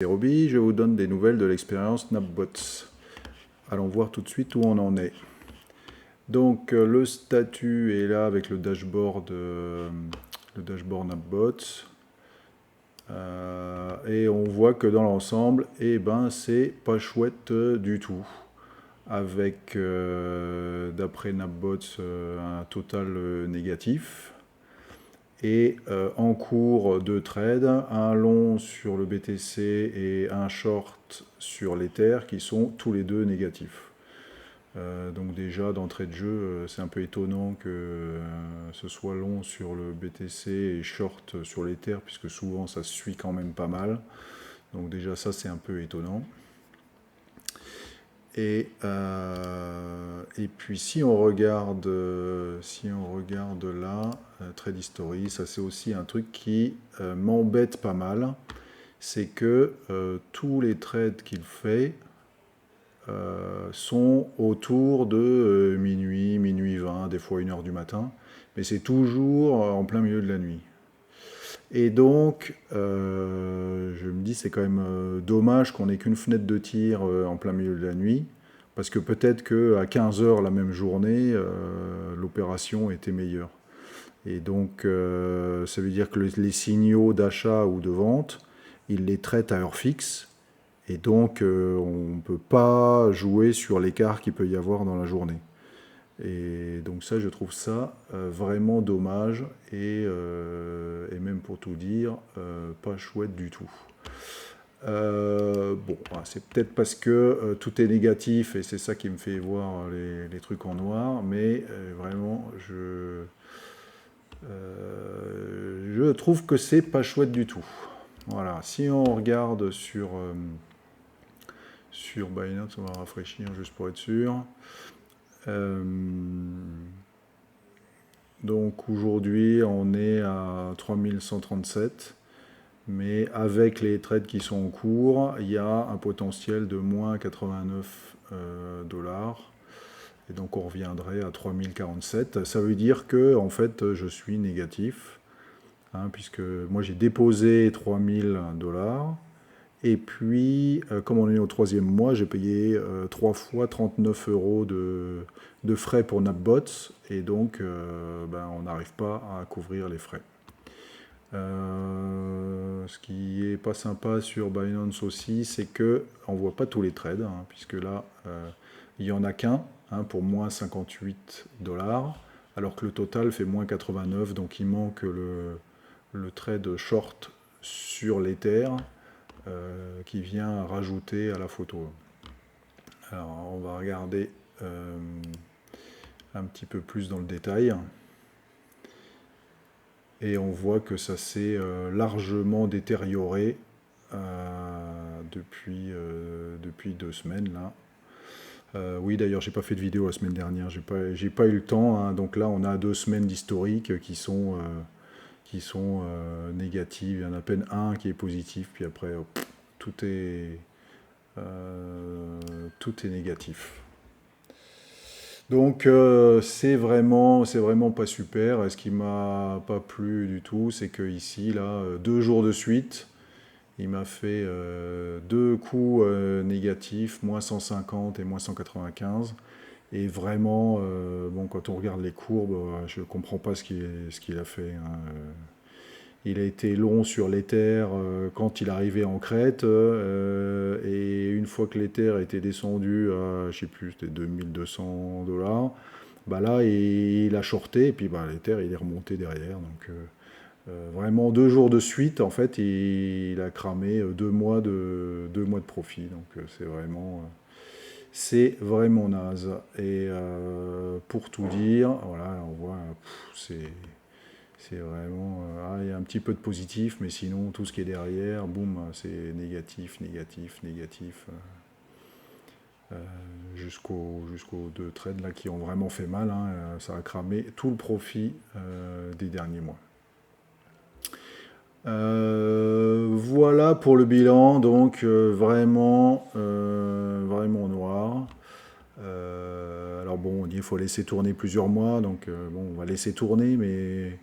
C'est Roby, je vous donne des nouvelles de l'expérience Napbots. Allons voir tout de suite où on en est. Donc le statut est là avec le dashboard Napbots. Et on voit que dans l'ensemble, eh ben, c'est pas chouette du tout. Avec, d'après Napbots, un total négatif. Et en cours de trade, un long sur le BTC et un short sur l'Ether qui sont tous les deux négatifs. Donc déjà d'entrée de jeu, c'est un peu étonnant que ce soit long sur le BTC et short sur l'Ether, puisque souvent ça suit quand même pas mal. Donc déjà ça c'est un peu étonnant. Et puis si on regarde là, Trade History, ça c'est aussi un truc qui m'embête pas mal. C'est que tous les trades qu'il fait sont autour de minuit, minuit 20, des fois 1h du matin. Mais c'est toujours en plein milieu de la nuit. Et donc, je me dis, c'est quand même dommage qu'on n'ait qu'une fenêtre de tir en plein milieu de la nuit, parce que peut-être qu'à 15h la même journée, l'opération était meilleure. Et donc, ça veut dire que les signaux d'achat ou de vente, ils les traitent à heure fixe, et donc on ne peut pas jouer sur l'écart qu'il peut y avoir dans la journée. Et donc ça, je trouve ça vraiment dommage et même pour tout dire, pas chouette du tout. Bon, c'est peut-être parce que tout est négatif et c'est ça qui me fait voir les trucs en noir, mais vraiment, je trouve que c'est pas chouette du tout. Voilà, si on regarde sur Binance, on va rafraîchir juste pour être sûr. Donc aujourd'hui, on est à 3137, mais avec les trades qui sont en cours, il y a un potentiel de moins 89 dollars. Et donc on reviendrait à 3047. Ça veut dire que en fait, je suis négatif, hein, puisque moi j'ai déposé 3000 dollars. Et puis, comme on est au troisième mois, j'ai payé 3 fois 39 euros de frais pour Napbots, et donc on n'arrive pas à couvrir les frais. Ce qui est pas sympa sur Binance aussi, c'est que on voit pas tous les trades, hein, puisque là, il y en a qu'un, hein, pour moins 58 dollars, alors que le total fait moins 89, donc il manque le trade short sur l'Ether, qui vient rajouter à la photo. Alors on va regarder un petit peu plus dans le détail. Et on voit que ça s'est largement détérioré depuis 2 semaines là. Oui, d'ailleurs, j'ai pas fait de vidéo la semaine dernière, j'ai pas eu le temps, hein. Donc là, on a 2 semaines d'historique qui sont négatives. Il y en a à peine un qui est positif, puis après, tout est négatif. Donc c'est vraiment pas super. Et ce qui m'a pas plu du tout, c'est que ici, là, 2 jours de suite, il m'a fait 2 coups négatifs, moins 150 et moins 195. Et vraiment, bon, quand on regarde les courbes, je ne comprends pas ce qu'il a fait, hein. Il a été long sur l'Ether quand il arrivait en crête, et une fois que l'Ether était descendu à, je sais plus, c'était 2200 dollars, bah là il a shorté, et puis bah, l'Ether il est remonté derrière. Donc vraiment 2 jours de suite, en fait, il a cramé 2 mois de profit. Donc c'est vraiment naze. Et pour tout dire, voilà, on voit, c'est vraiment... il y a un petit peu de positif, mais sinon, tout ce qui est derrière, boum, c'est négatif, négatif, négatif. Jusqu'aux 2 trades là, qui ont vraiment fait mal, hein. Ça a cramé tout le profit des derniers mois. Voilà pour le bilan, donc vraiment noir. Alors bon, on dit qu'il faut laisser tourner plusieurs mois, donc bon, on va laisser tourner, mais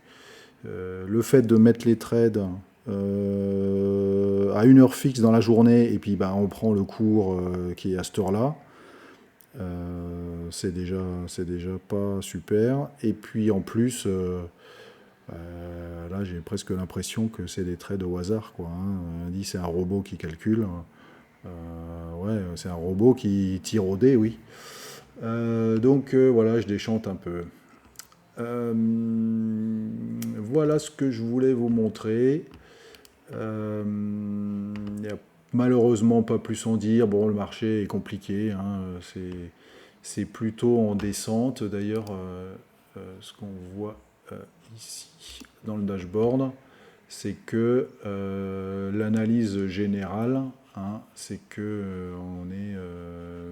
le fait de mettre les trades à une heure fixe dans la journée, et puis ben, on prend le cours qui est à cette heure-là. C'est déjà pas super. Et puis en plus, là j'ai presque l'impression que c'est des trades au hasard, quoi, hein. On dit c'est un robot qui calcule. Ouais, c'est un robot qui tire au dé, oui. Donc voilà, je déchante un peu. Euh, voilà ce que je voulais vous montrer. Il n'y a malheureusement pas plus en dire. Bon, le marché est compliqué, hein. C'est plutôt en descente. D'ailleurs, ce qu'on voit ici dans le dashboard, c'est que l'analyse générale, hein, c'est que on est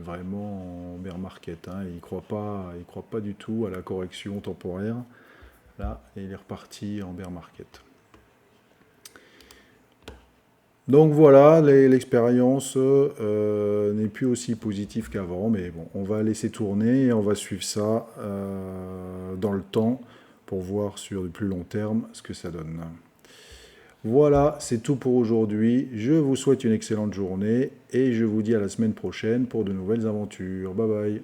vraiment en bear market, hein. Il croit pas du tout à la correction temporaire. Là, et il est reparti en bear market. Donc voilà, l'expérience n'est plus aussi positive qu'avant, mais bon, on va laisser tourner et on va suivre ça dans le temps pour voir sur le plus long terme ce que ça donne. Voilà, c'est tout pour aujourd'hui. Je vous souhaite une excellente journée et je vous dis à la semaine prochaine pour de nouvelles aventures. Bye bye.